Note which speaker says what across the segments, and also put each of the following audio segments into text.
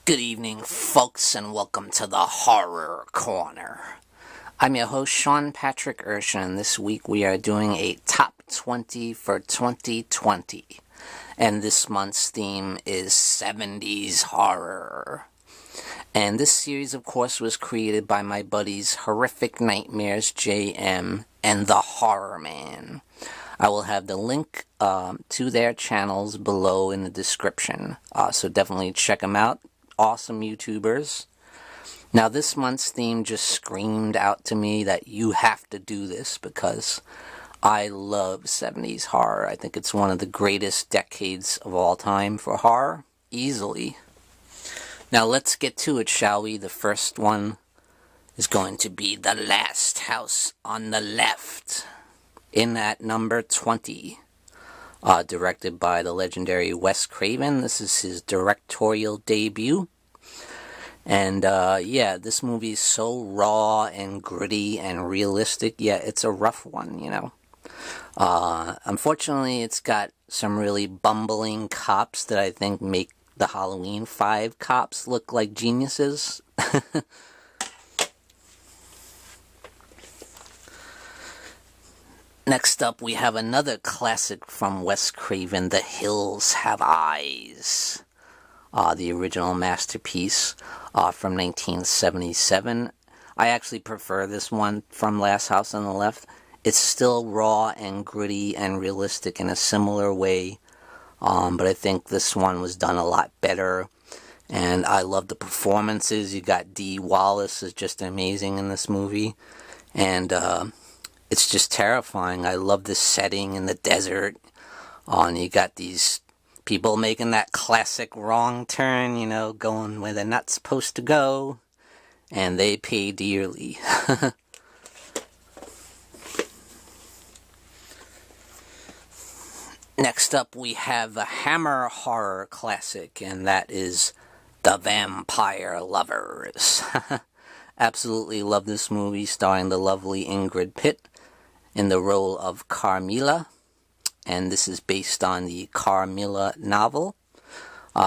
Speaker 1: Good evening, folks, and welcome to the Horror Corner. I'm your host, Sean Patrick Erschen, and this week we are doing a Top 20 for 2020. And this month's theme is 70's horror. And this series, of course, was created by my buddies Horrific Nightmares JM and TheHORRORman. I will have the link to their channels below in the description, so definitely check them out. Awesome YouTubers. Now, this month's theme just screamed out to me that you have to do this because I love 70's horror. I think it's one of the greatest decades of all time for horror, easily. Now, let's get to it, shall we? The first one is going to be The Last House on the Left, in at number 20. Directed by the legendary Wes Craven. This is his directorial debut. And, yeah, this movie is so raw and gritty and realistic, yet it's a rough one, you know. Unfortunately, it's got some really bumbling cops that I think make the Halloween 5 cops look like geniuses. Next up, we have another classic from Wes Craven, The Hills Have Eyes. The original masterpiece from 1977. I actually prefer this one from Last House on the Left. It's still raw and gritty and realistic in a similar way, but I think this one was done a lot better. And I love the performances. You got Dee Wallace is just amazing in this movie. And, it's just terrifying. I love the setting in the desert. And you got these people making that classic wrong turn, you know, going where they're not supposed to go. And they pay dearly. Next up, we have a Hammer horror classic, and that is The Vampire Lovers. Absolutely love this movie, starring the lovely Ingrid Pitt in the role of Carmilla, and this is based on the Carmilla novel.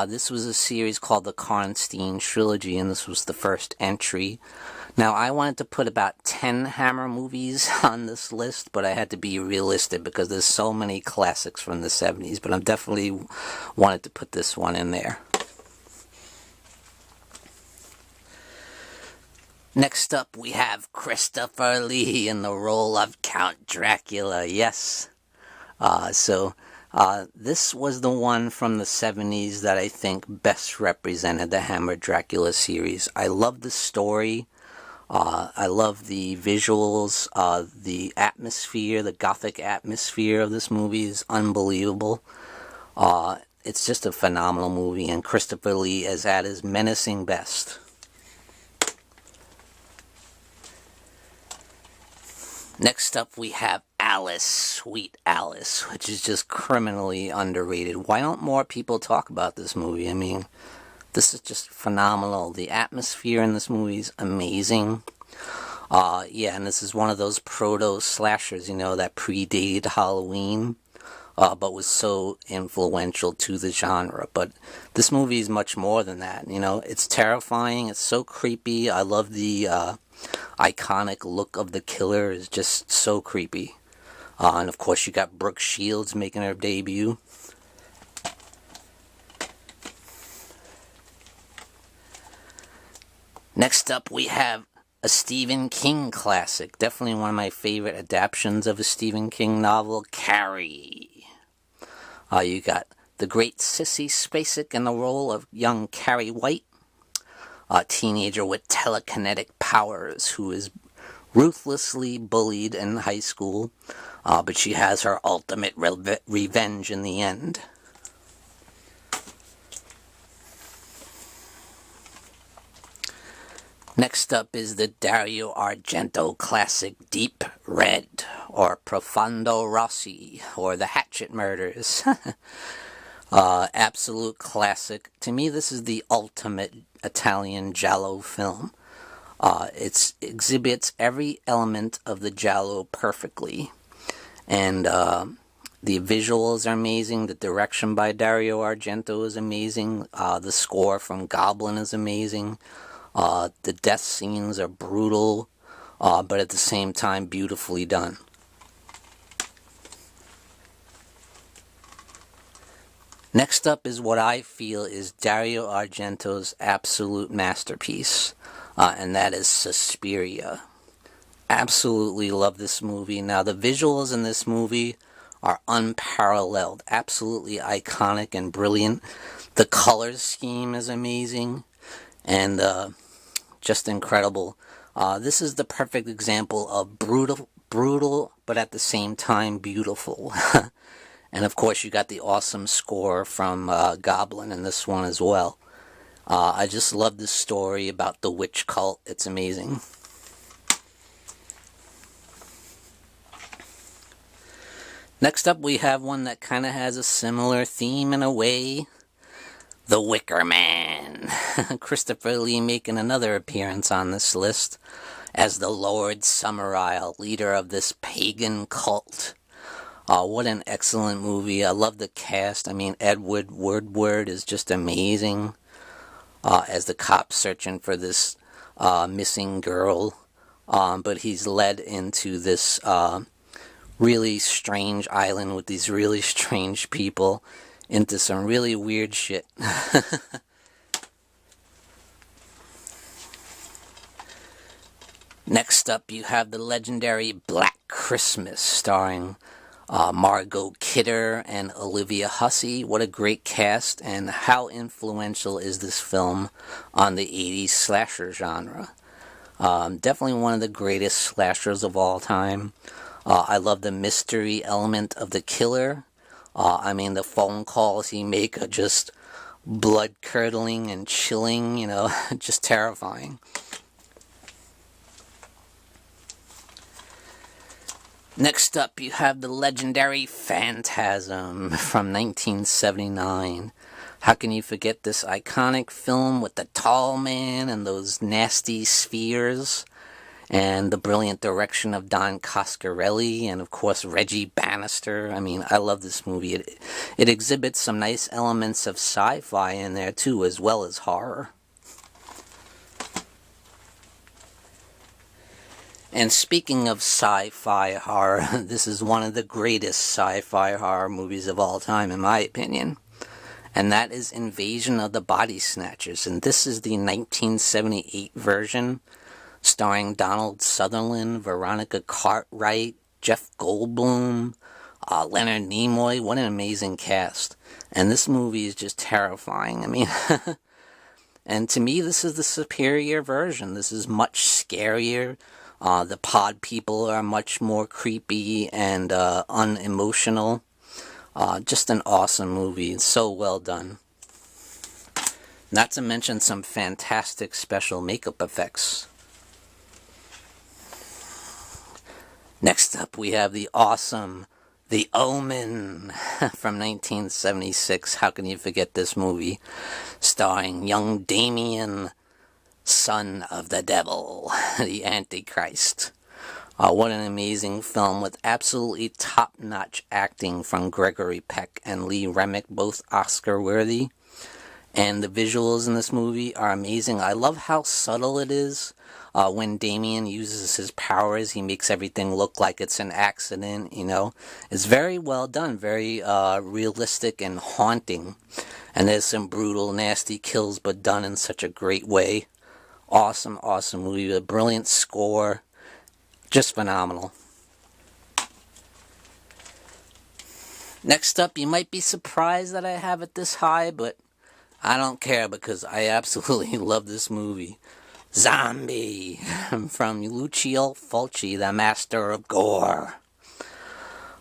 Speaker 1: This was a series called the Karnstein Trilogy, and this was the first entry. Now, I wanted to put about 10 Hammer movies on this list, but I had to be realistic because there's so many classics from the 70s, but I definitely wanted to put this one in there. Next up, we have Christopher Lee in the role of Count Dracula. Yes. This was the one from the 70s that I think best represented the Hammer Dracula series. I love the story. I love the visuals. The atmosphere, the gothic atmosphere of this movie is unbelievable. It's just a phenomenal movie, and Christopher Lee is at his menacing best. Next up, we have Alice, Sweet Alice, which is just criminally underrated. Why don't more people talk about this movie? I mean, this is just phenomenal. The atmosphere in this movie is amazing. Yeah, and this is one of those proto-slashers, you know, that predated Halloween, but was so influential to the genre. But this movie is much more than that, you know. It's terrifying. It's so creepy. I love the iconic look of the killer. Is just so creepy. And of course you got Brooke Shields making her debut. Next up, we have a Stephen King classic. Definitely one of my favorite adaptations of a Stephen King novel, Carrie. You got the great Sissy Spacek in the role of young Carrie White, a teenager with telekinetic powers who is ruthlessly bullied in high school, but she has her ultimate revenge in the end. Next up is the Dario Argento classic Deep Red, or Profondo Rossi, or The Hatchet Murders. Absolute classic. To me, this is the ultimate Italian giallo film. It exhibits every element of the giallo perfectly. And The visuals are amazing. The direction by Dario Argento is amazing. The score from Goblin is amazing. The death scenes are brutal, but at the same time beautifully done. Next up is what I feel is Dario Argento's absolute masterpiece, and that is Suspiria. Absolutely love this movie. Now, the visuals in this movie are unparalleled, absolutely iconic and brilliant. The color scheme is amazing, and just incredible. This is the perfect example of brutal, but at the same time beautiful. And of course, you got the awesome score from Goblin in this one as well. I just love this story about the witch cult. It's amazing. Next up, we have one that kind of has a similar theme in a way. The Wicker Man. Christopher Lee making another appearance on this list as the Lord Summerisle, leader of this pagan cult. What an excellent movie. I love the cast. I mean, Edward Woodward is just amazing as the cop searching for this missing girl. But he's led into this really strange island with these really strange people into some really weird shit. Next up, you have the legendary Black Christmas, starring Margot Kidder and Olivia Hussey. What a great cast, and how influential is this film on the 80s slasher genre. Definitely one of the greatest slashers of all time. I love the mystery element of the killer. I mean, the phone calls he make are just blood-curdling and chilling, just terrifying. Next up, you have the legendary Phantasm from 1979. How can you forget this iconic film with the tall man and those nasty spheres? And the brilliant direction of Don Coscarelli and, of course, Reggie Bannister. I mean, I love this movie. It exhibits some nice elements of sci-fi in there, too, as well as horror. And speaking of sci-fi horror, this is one of the greatest sci-fi horror movies of all time, in my opinion. And that is Invasion of the Body Snatchers. And this is the 1978 version, starring Donald Sutherland, Veronica Cartwright, Jeff Goldblum, Leonard Nimoy. What an amazing cast. And this movie is just terrifying. I mean, and to me, this is the superior version. This is much scarier. The pod people are much more creepy and unemotional. Just an awesome movie. It's so well done. Not to mention some fantastic special makeup effects. Next up, we have the awesome The Omen from 1976. How can you forget this movie? Starring young Damien, son of the devil, the Antichrist. What an amazing film with absolutely top-notch acting from Gregory Peck and Lee Remick, both Oscar-worthy. And the visuals in this movie are amazing. I love how subtle it is. When Damien uses his powers, he makes everything look like it's an accident, It's very well done, very realistic and haunting. And there's some brutal, nasty kills, but done in such a great way. Awesome, awesome movie. A brilliant score. Just phenomenal. Next up, you might be surprised that I have it this high, but I don't care because I absolutely love this movie. Zombie from Lucio Fulci, the master of gore.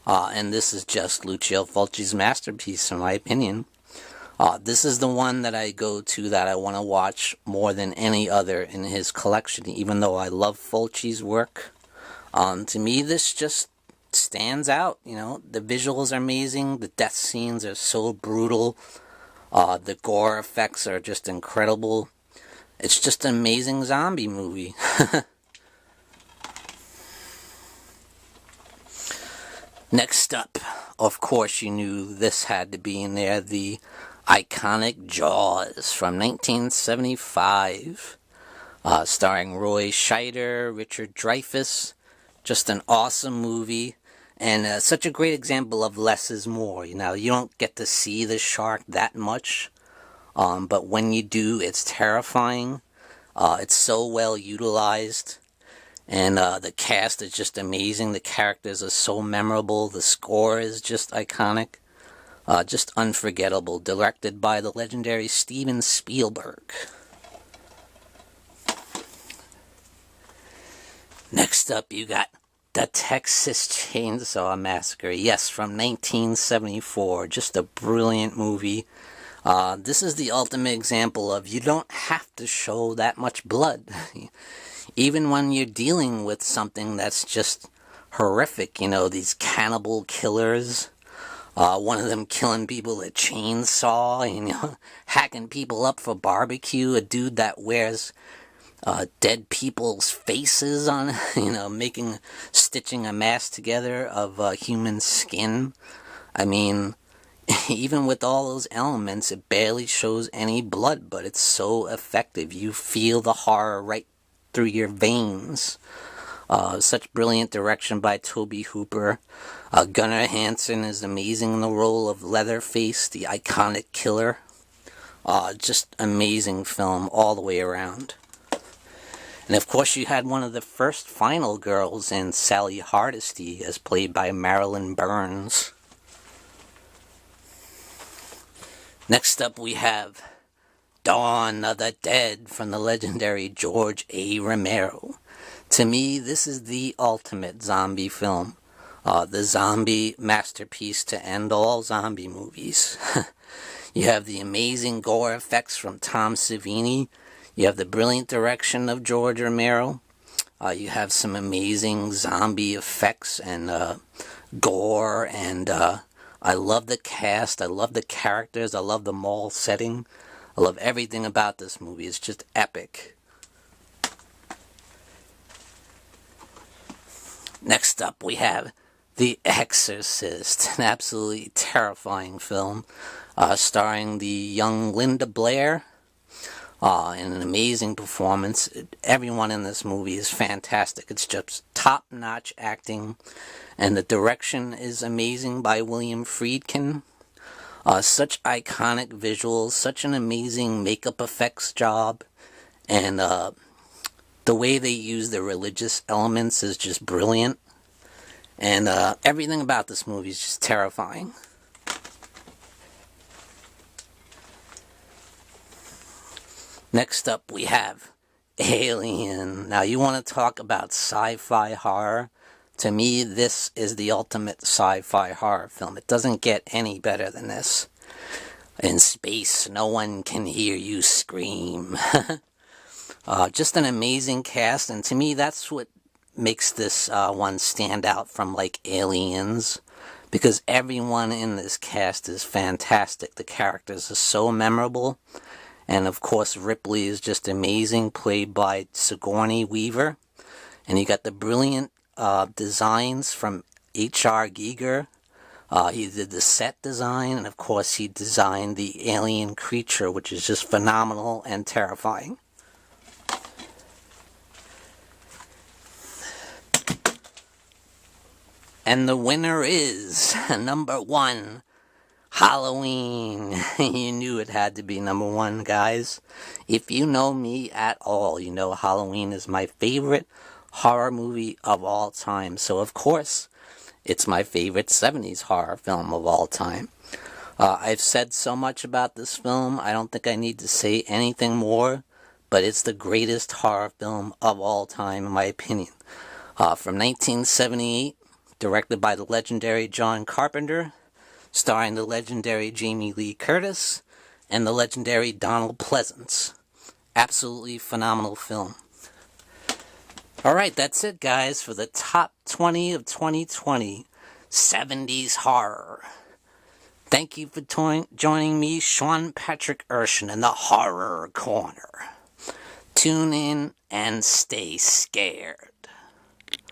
Speaker 1: And this is just Lucio Fulci's masterpiece, in my opinion. This is the one that I go to that I want to watch more than any other in his collection, even though I love Fulci's work. To me, this just stands out, The visuals are amazing. The death scenes are so brutal. The gore effects are just incredible. It's just an amazing zombie movie. Next up, of course you knew this had to be in there, the iconic Jaws from 1975, starring Roy Scheider, Richard Dreyfuss. Just an awesome movie, and such a great example of less is more. You know, you don't get to see the shark that much, but when you do, it's terrifying. It's so well utilized. And the cast is just amazing. The characters are so memorable. The score is just iconic. Just unforgettable. Directed by the legendary Steven Spielberg. Next up, you got The Texas Chainsaw Massacre. Yes, from 1974. Just a brilliant movie. This is the ultimate example of you don't have to show that much blood. Even when you're dealing with something that's just horrific, you know, these cannibal killers, one of them killing people with a chainsaw, and, you know, hacking people up for barbecue, a dude that wears dead people's faces on, you know, stitching a mask together of human skin. I mean, even with all those elements, it barely shows any blood, but it's so effective. You feel the horror right through your veins. Such brilliant direction by Tobe Hooper. Gunnar Hansen is amazing in the role of Leatherface, the iconic killer. Just amazing film all the way around. And of course you had one of the first final girls in Sally Hardesty, as played by Marilyn Burns. Next up we have Dawn of the Dead from the legendary George A. Romero. To me, this is the ultimate zombie film. The zombie masterpiece to end all zombie movies. You have the amazing gore effects from Tom Savini. You have the brilliant direction of George Romero. You have some amazing zombie effects and gore, and I love the cast, I love the characters, I love the mall setting. I love everything about this movie. It's just epic. Next up we have The Exorcist, an absolutely terrifying film, starring the young Linda Blair, in an amazing performance. Everyone in this movie is fantastic. It's just top-notch acting, and the direction is amazing by William Friedkin. Such iconic visuals, such an amazing makeup effects job, and the way they use the religious elements is just brilliant, and everything about this movie is just terrifying. Next up we have Alien. Now you want to talk about sci-fi horror? To me, this is the ultimate sci-fi horror film. It doesn't get any better than this. In space, no one can hear you scream. Just an amazing cast, and to me, that's what makes this one stand out from, like, Aliens, because everyone in this cast is fantastic. The characters are so memorable, and of course, Ripley is just amazing, played by Sigourney Weaver, and you got the brilliant designs from H.R. Giger. He did the set design, and of course he designed the alien creature, which is just phenomenal and terrifying. And the winner is number 1, Halloween. You knew it had to be number 1, guys. If you know me at all, you know Halloween is my favorite horror movie of all time. So of course, it's my favorite 70s horror film of all time. I've said so much about this film, I don't think I need to say anything more, but it's the greatest horror film of all time, in my opinion. From 1978, directed by the legendary John Carpenter, starring the legendary Jamie Lee Curtis, and the legendary Donald Pleasance. Absolutely phenomenal film. Alright, that's it, guys, for the top 20 of 2020 70s horror. Thank you for joining me, Sean Patrick Erschen, in the Horror Corner. Tune in and stay scared.